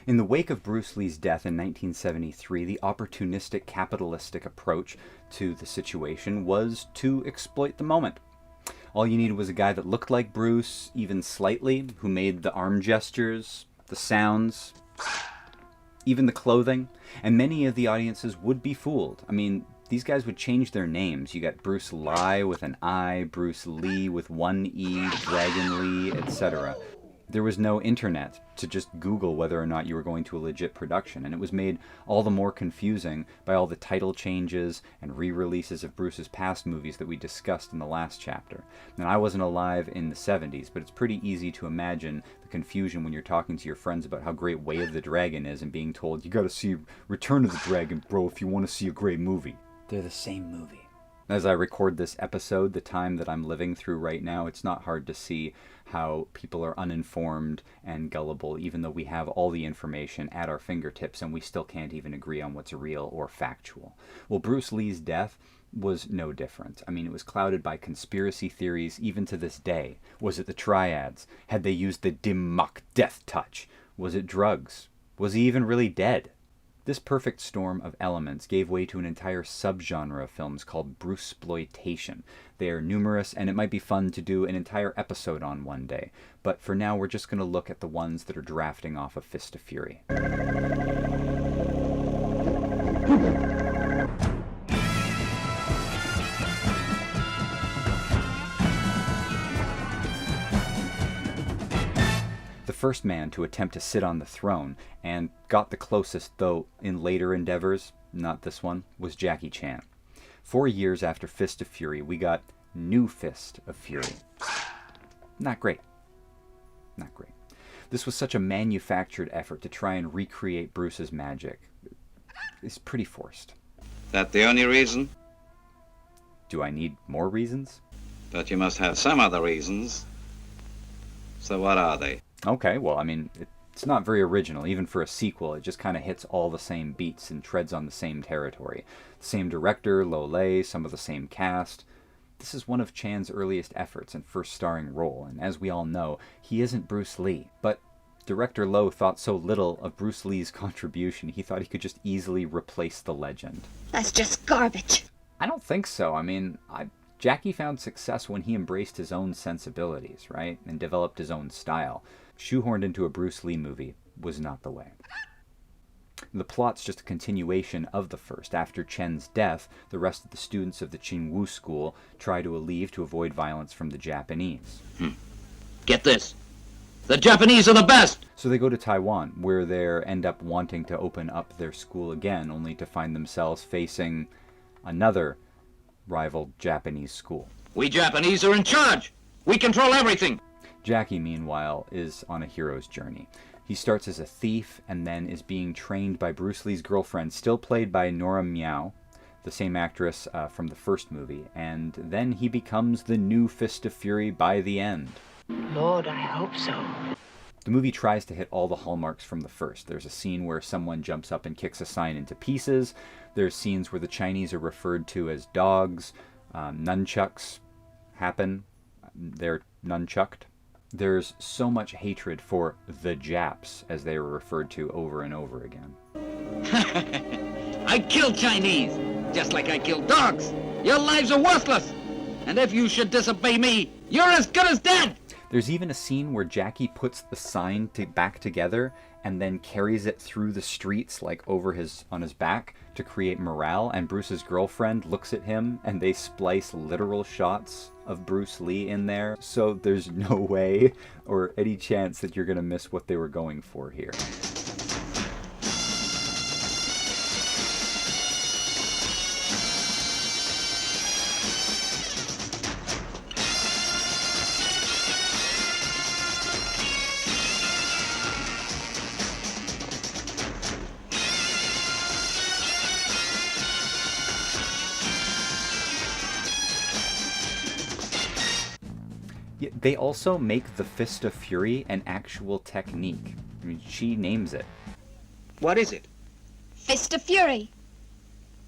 In the wake of Bruce Lee's death in 1973, the opportunistic capitalistic approach to the situation was to exploit the moment. All you needed was a guy that looked like Bruce, even slightly, who made the arm gestures, the sounds, even the clothing, and many of the audiences would be fooled. I mean, these guys would change their names. You got Bruce Lee with an I, Bruce Lee with one E, Dragon Lee, etc. There was no internet to just Google whether or not you were going to a legit production, and it was made all the more confusing by all the title changes and re-releases of Bruce's past movies that we discussed in the last chapter. And I wasn't alive in the 70s, but it's pretty easy to imagine the confusion when you're talking to your friends about how great Way of the Dragon is and being told, you gotta see Return of the Dragon, bro, if you want to see a great movie. They're the same movie. As I record this episode, the time that I'm living through right now, it's not hard to see how people are uninformed and gullible, even though we have all the information at our fingertips and we still can't even agree on what's real or factual. Well, Bruce Lee's death was no different. I mean, it was clouded by conspiracy theories even to this day. Was it the triads? Had they used the dim muck death touch? Was it drugs? Was he even really dead? This perfect storm of elements gave way to an entire subgenre of films called Bruceploitation. They are numerous, and it might be fun to do an entire episode on one day. But for now, we're just going to look at the ones that are drafting off of Fist of Fury. The first man to attempt to sit on the throne, and got the closest, though in later endeavors, not this one, was Jackie Chan. 4 years after Fist of Fury, we got New Fist of Fury. Not great. Not great. This was such a manufactured effort to try and recreate Bruce's magic. It's pretty forced. That the only reason? Do I need more reasons? But you must have some other reasons. So what are they? Okay, well, I mean, it's not very original. Even for a sequel, it just kind of hits all the same beats and treads on the same territory. The same director, Lo Lei, some of the same cast. This is one of Chan's earliest efforts and first starring role, and as we all know, he isn't Bruce Lee. But director Lo thought so little of Bruce Lee's contribution, he thought he could just easily replace the legend. That's just garbage. I don't think so. I mean, Jackie found success when he embraced his own sensibilities, right? And developed his own style. Shoehorned into a Bruce Lee movie was not the way. The plot's just a continuation of the first. After Chen's death, the rest of the students of the Ch2 school try to leave to avoid violence from the Japanese. Get this. The Japanese are the best! So they go to Taiwan, where they end up wanting to open up their school again, only to find themselves facing another rival Japanese school. We Japanese are in charge! We control everything! Jackie, meanwhile, is on a hero's journey. He starts as a thief and then is being trained by Bruce Lee's girlfriend, still played by Nora Miao, the same actress from the first movie, and then he becomes the new Fist of Fury by the end. Lord, I hope so. The movie tries to hit all the hallmarks from the first. There's a scene where someone jumps up and kicks a sign into pieces. There's scenes where the Chinese are referred to as dogs. Nunchucks happen. They're nunchucked. There's so much hatred for the Japs, as they were referred to over and over again. I kill Chinese, just like I kill dogs. Your lives are worthless. And if you should disobey me, you're as good as dead. There's even a scene where Jackie puts the sign back together and then carries it through the streets, like on his back, to create morale, and Bruce's girlfriend looks at him and they splice literal shots of Bruce Lee in there. So there's no way or any chance that you're gonna miss what they were going for here. They also make the Fist of Fury an actual technique. I mean, she names it. What is it? Fist of Fury.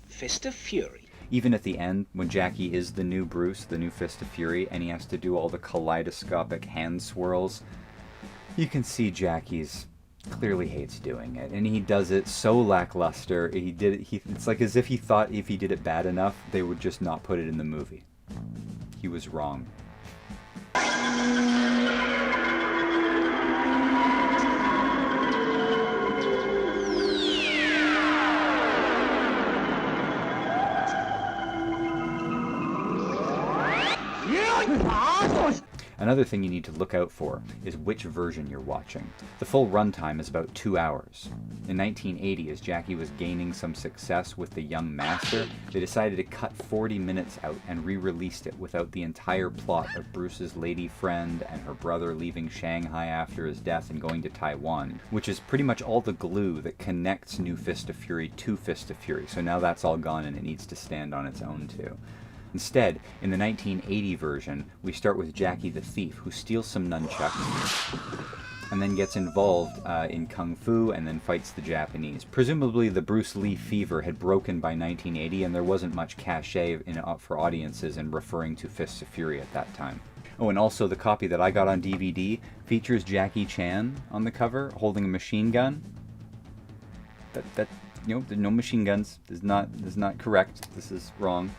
Fist of Fury. Even at the end, when Jackie is the new Bruce, the new Fist of Fury, and he has to do all the kaleidoscopic hand swirls, you can see Jackie's clearly hates doing it, and he does it so lackluster. It's like as if he thought if he did it bad enough, they would just not put it in the movie. He was wrong. Another thing you need to look out for is which version you're watching. The full runtime is about 2 hours. In 1980, as Jackie was gaining some success with The Young Master, they decided to cut 40 minutes out and re-released it without the entire plot of Bruce's lady friend and her brother leaving Shanghai after his death and going to Taiwan, which is pretty much all the glue that connects New Fist of Fury to Fist of Fury. So now that's all gone and it needs to stand on its own too. Instead, in the 1980 version, we start with Jackie the Thief, who steals some nunchucks and then gets involved in Kung Fu and then fights the Japanese. Presumably the Bruce Lee fever had broken by 1980 and there wasn't much cachet for audiences in referring to Fists of Fury at that time. Oh, and also the copy that I got on DVD features Jackie Chan on the cover holding a machine gun. That no machine guns is not correct. This is wrong.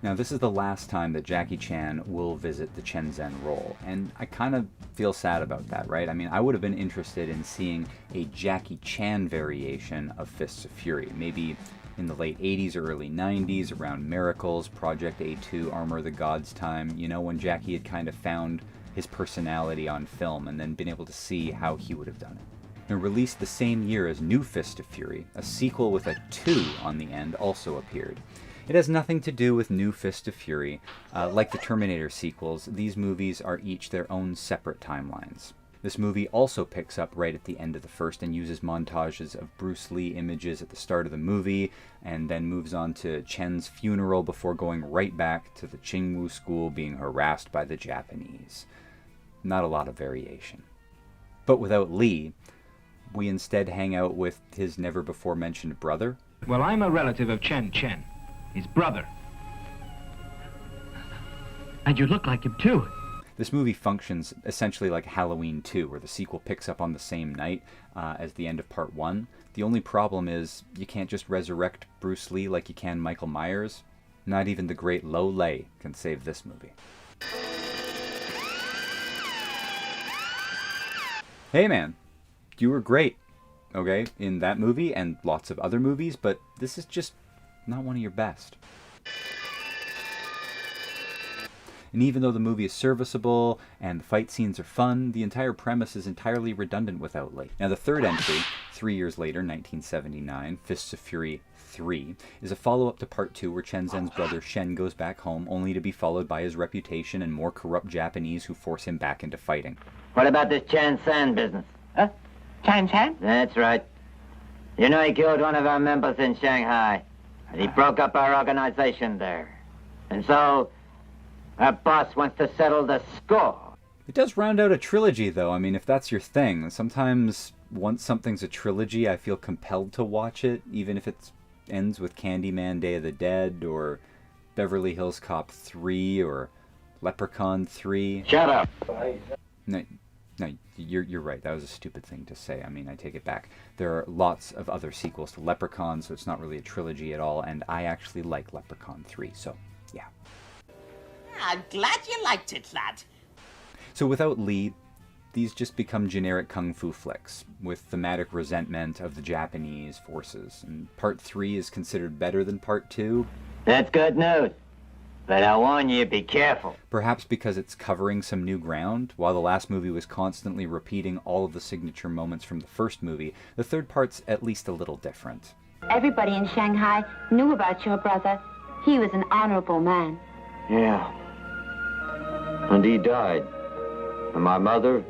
Now, this is the last time that Jackie Chan will visit the Shenzhen role, and I kind of feel sad about that, right? I mean, I would have been interested in seeing a Jackie Chan variation of Fists of Fury, maybe in the late 80s or early 90s, around Miracles, Project A2, Armor of the Gods time, when Jackie had kind of found his personality on film and then been able to see how he would have done it. Now, released the same year as New Fist of Fury, a sequel with a 2 on the end also appeared. It has nothing to do with New Fist of Fury. Like the Terminator sequels, these movies are each their own separate timelines. This movie also picks up right at the end of the first and uses montages of Bruce Lee images at the start of the movie, and then moves on to Chen's funeral before going right back to the Ch2 school being harassed by the Japanese. Not a lot of variation. But without Lee, we instead hang out with his never-before-mentioned brother. Well, I'm a relative of Chen, his brother. And you look like him, too. This movie functions essentially like Halloween 2, where the sequel picks up on the same night as the end of Part 1. The only problem is you can't just resurrect Bruce Lee like you can Michael Myers. Not even the great Lo Lei can save this movie. Hey man, you were great, okay, in that movie and lots of other movies, but this is just not one of your best. And even though the movie is serviceable and the fight scenes are fun, the entire premise is entirely redundant without Lee. Now the third entry, 3 years later, 1979, Fists of Fury 3, is a follow-up to Part 2 where Chen Zhen's brother Shen goes back home only to be followed by his reputation and more corrupt Japanese who force him back into fighting. What about this Chan San business? Huh? Chan? That's right. You know he killed one of our members in Shanghai. And he broke up our organization there. And so, our boss wants to settle the score. It does round out a trilogy, though. I mean, if that's your thing. Sometimes, once something's a trilogy, I feel compelled to watch it, even if it ends with Candyman Day of the Dead, or Beverly Hills Cop 3, or Leprechaun 3. Shut up. No, you're right. That was a stupid thing to say. I mean, I take it back. There are lots of other sequels to Leprechaun, so it's not really a trilogy at all, and I actually like Leprechaun 3, so yeah. I'm glad you liked it, lad. So without Lee, these just become generic kung fu flicks, with thematic resentment of the Japanese forces, and Part 3 is considered better than Part 2. That's good news. But I warn you, be careful. Perhaps because it's covering some new ground. While the last movie was constantly repeating all of the signature moments from the first movie, the third part's at least a little different. Everybody in Shanghai knew about your brother. He was an honorable man. Yeah. And he died. And my mother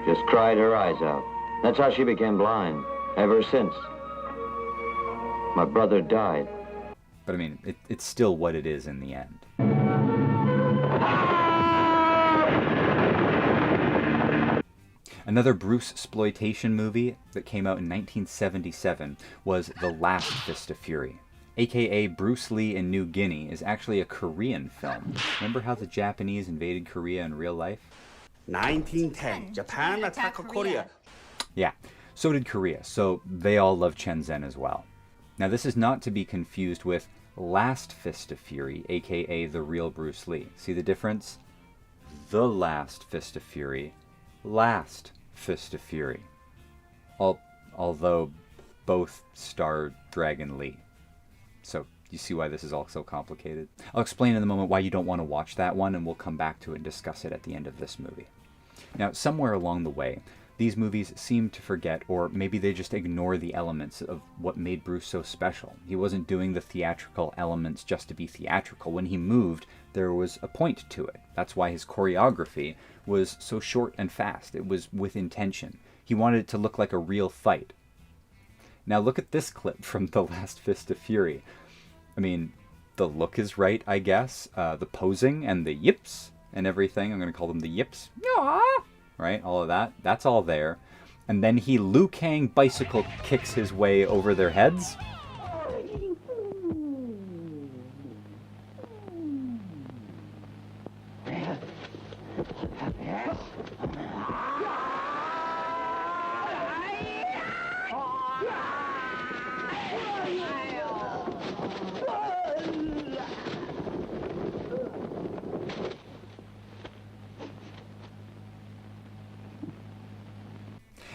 just cried her eyes out. That's how she became blind, ever since. My brother died. But I mean, it's still what it is in the end. Another Bruce exploitation movie that came out in 1977 was The Last Fist of Fury. AKA Bruce Lee in New Guinea is actually a Korean film. Remember how the Japanese invaded Korea in real life? 1910, Japan attacked Korea. Yeah, so did Korea, so they all love Shenzhen as well. Now this is not to be confused with Last Fist of Fury, aka the real Bruce Lee. See the difference? The Last Fist of Fury, Last Fist of Fury. Although both star Dragon Lee. So you see why this is all so complicated. I'll explain in a moment why you don't want to watch that one, and we'll come back to it and discuss it at the end of this movie. Now, somewhere along the way, these movies seem to forget, or maybe they just ignore the elements of what made Bruce so special. He wasn't doing the theatrical elements just to be theatrical. When he moved, there was a point to it. That's why his choreography was so short and fast. It was with intention. He wanted it to look like a real fight. Now look at this clip from The Last Fist of Fury. I mean, the look is right, I guess. The posing and the yips and everything. I'm going to call them the yips. Right? All of that. That's all there. And then he Liu Kang bicycle kicks his way over their heads.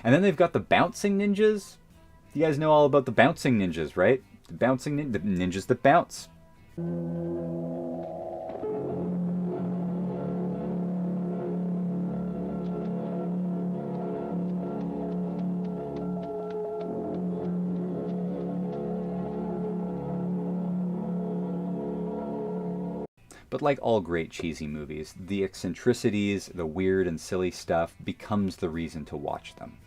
And then they've got the bouncing ninjas. You guys know all about the bouncing ninjas, right? The bouncing the ninjas that bounce. But like all great cheesy movies, the eccentricities, the weird and silly stuff becomes the reason to watch them.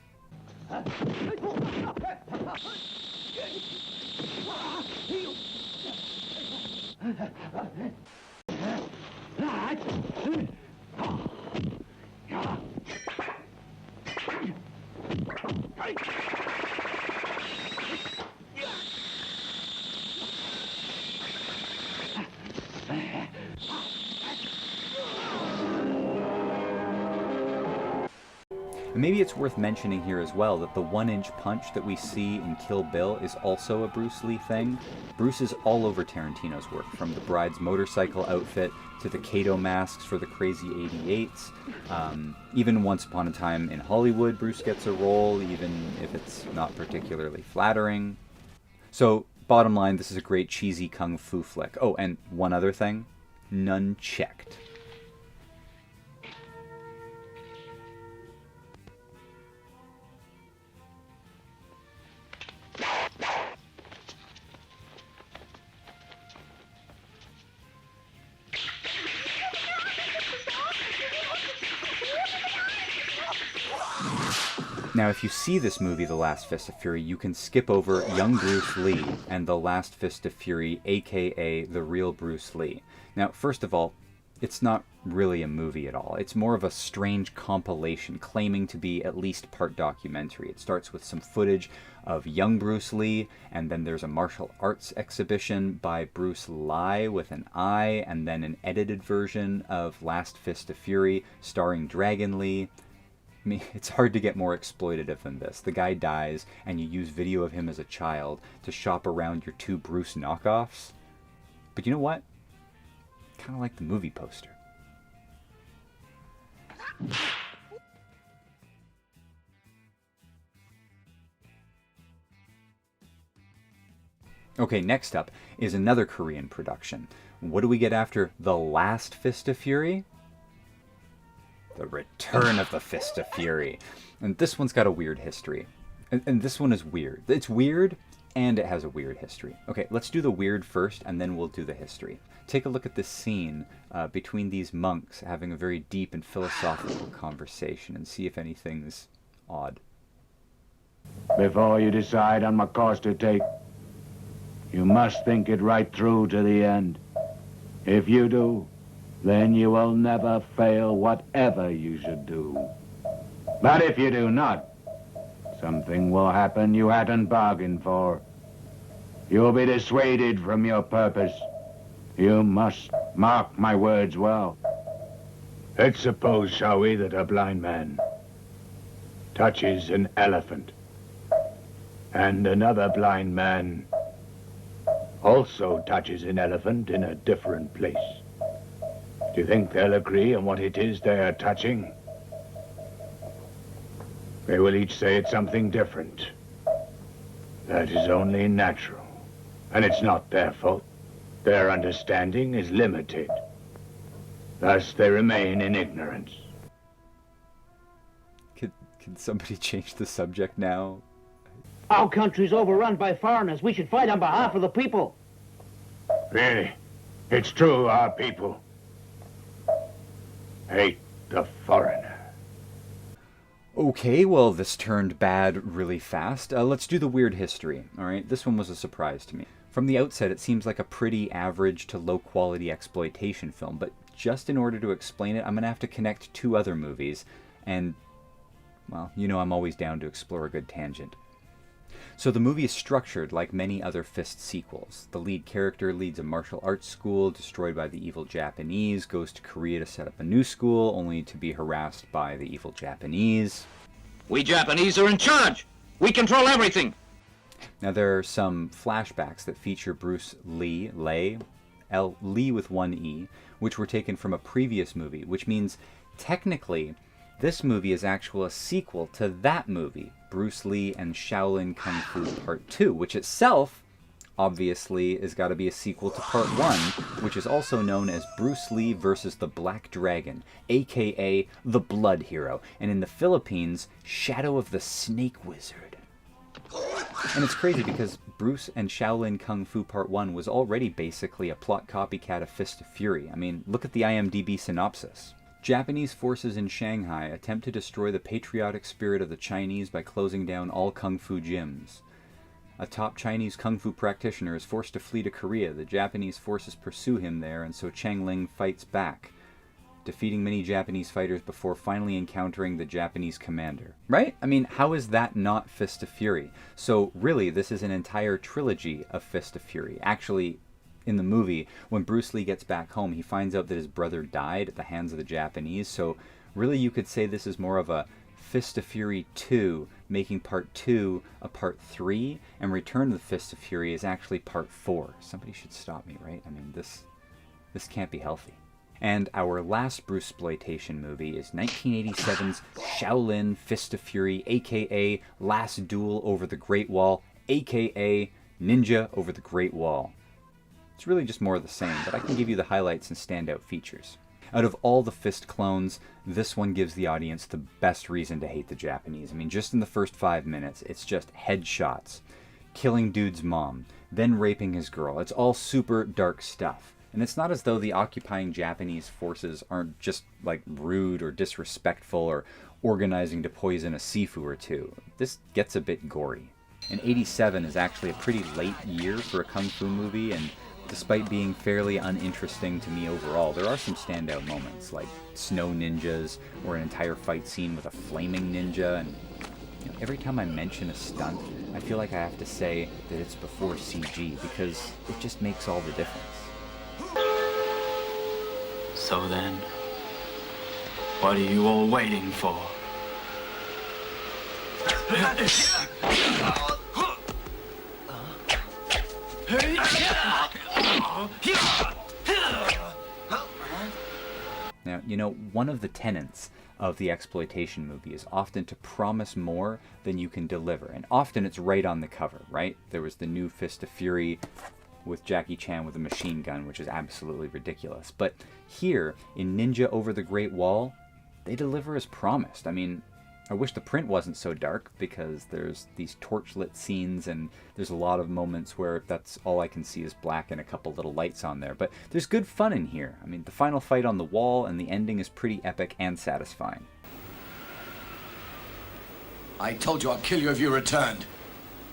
And maybe it's worth mentioning here as well that the 1-inch punch that we see in Kill Bill is also a Bruce Lee thing. Bruce is all over Tarantino's work, from the bride's motorcycle outfit to the Kato masks for the Crazy 88s. Even Once Upon a Time in Hollywood, Bruce gets a role, even if it's not particularly flattering. So, bottom line, this is a great cheesy kung fu flick. Oh, and one other thing, none checked. Now, if you see this movie, The Last Fist of Fury, you can skip over young Bruce Lee and The Last Fist of Fury, aka the real Bruce Lee. Now, first of all, it's not really a movie at all. It's more of a strange compilation claiming to be at least part documentary. It starts with some footage of young Bruce Lee, and then there's a martial arts exhibition by Bruce Lie with an I, and then an edited version of Last Fist of Fury starring Dragon Lee. I mean, it's hard to get more exploitative than this. The guy dies, and you use video of him as a child to shop around your two Bruce knockoffs. But you know what? Kind of like the movie poster. Okay, next up is another Korean production. What do we get after The Last Fist of Fury? The Return of the Fist of Fury. And this one's got a weird history. And this one is weird. It's weird, and it has a weird history. Okay, let's do the weird first, and then we'll do the history. Take a look at this scene between these monks having a very deep and philosophical conversation, and see if anything's odd. Before you decide on what course to take, you must think it right through to the end. If you do, then you will never fail whatever you should do. But if you do not, something will happen you hadn't bargained for. You'll be dissuaded from your purpose. You must mark my words well. Let's suppose, shall we, that a blind man touches an elephant. And another blind man also touches an elephant in a different place. Do you think they'll agree on what it is they are touching? They will each say it's something different. That is only natural. And it's not their fault. Their understanding is limited. Thus they remain in ignorance. Can somebody change the subject now? Our country's overrun by foreigners. We should fight on behalf of the people. Really? It's true, our people hate the foreigner. Okay, well, this turned bad really fast. Let's do the weird history, all right? This one was a surprise to me. From the outset, it seems like a pretty average to low-quality exploitation film, but just in order to explain it, I'm going to have to connect two other movies, and, well, you know I'm always down to explore a good tangent. So the movie is structured like many other Fist sequels. The lead character leads a martial arts school destroyed by the evil Japanese, goes to Korea to set up a new school, only to be harassed by the evil Japanese. We Japanese are in charge. We control everything. Now there are some flashbacks that feature Bruce Lee with one E, which were taken from a previous movie, which means technically this movie is actually a sequel to that movie, Bruce Lee and Shaolin Kung Fu Part 2, which itself, obviously, has got to be a sequel to Part 1, which is also known as Bruce Lee versus the Black Dragon, aka the Blood Hero, and in the Philippines, Shadow of the Snake Wizard. And it's crazy because Bruce and Shaolin Kung Fu Part 1 was already basically a plot copycat of Fist of Fury. I mean, look at the IMDb synopsis. Japanese forces in Shanghai attempt to destroy the patriotic spirit of the Chinese by closing down all kung fu gyms. A top Chinese kung fu practitioner is forced to flee to Korea. The Japanese forces pursue him there, and so Cheng Ling fights back, defeating many Japanese fighters before finally encountering the Japanese commander. Right? I mean, how is that not Fist of Fury? So really, this is an entire trilogy of Fist of Fury. Actually, in the movie, when Bruce Lee gets back home, he finds out that his brother died at the hands of the Japanese, so really you could say this is more of a Fist of Fury 2, making Part 2 a Part 3, and Return of the Fist of Fury is actually Part 4. Somebody should stop me, right? I mean, this can't be healthy. And our last Bruceploitation movie is 1987's Shaolin Fist of Fury, aka Last Duel Over the Great Wall, aka Ninja Over the Great Wall. It's really just more of the same, but I can give you the highlights and standout features. Out of all the Fist clones, this one gives the audience the best reason to hate the Japanese. I mean, just in the first 5 minutes, it's just headshots, killing dude's mom, then raping his girl. It's all super dark stuff. And it's not as though the occupying Japanese forces aren't just, like, rude or disrespectful or organizing to poison a Sifu or two. This gets a bit gory. And 87 is actually a pretty late year for a kung fu movie, and despite being fairly uninteresting to me overall, there are some standout moments, like snow ninjas, or an entire fight scene with a flaming ninja, and you know, every time I mention a stunt, I feel like I have to say that it's before CG, because it just makes all the difference. So then, what are you all waiting for? Now, you know, one of the tenets of the exploitation movie is often to promise more than you can deliver, and often it's right on the cover, right? There was the new Fist of Fury with Jackie Chan with a machine gun, which is absolutely ridiculous. But here, in Ninja Over the Great Wall, they deliver as promised. I mean, I wish the print wasn't so dark, because there's these torchlit scenes and there's a lot of moments where that's all I can see is black and a couple little lights on there. But there's good fun in here. I mean, the final fight on the wall and the ending is pretty epic and satisfying. I told you I'd kill you if you returned.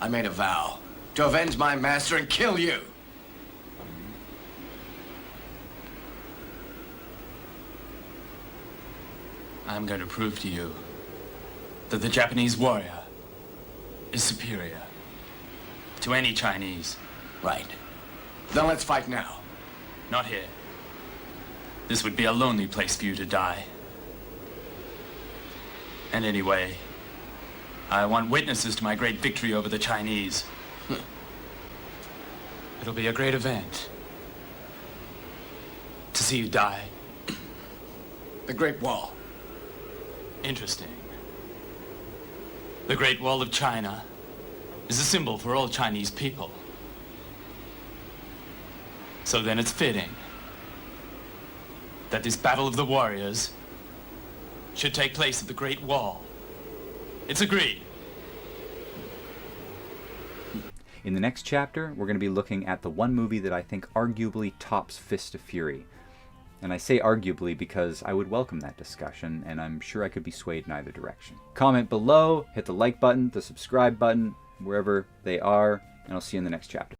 I made a vow to avenge my master and kill you. I'm going to prove to you that the Japanese warrior is superior to any Chinese. Right. Then let's fight now. Not here. This would be a lonely place for you to die. And anyway, I want witnesses to my great victory over the Chinese. It'll be a great event. To see you die. The Great Wall. Interesting. The Great Wall of China is a symbol for all Chinese people. So then it's fitting that this battle of the warriors should take place at the Great Wall. It's agreed. In the next chapter, we're going to be looking at the one movie that I think arguably tops Fist of Fury. And I say arguably because I would welcome that discussion, and I'm sure I could be swayed in either direction. Comment below, hit the like button, the subscribe button, wherever they are, and I'll see you in the next chapter.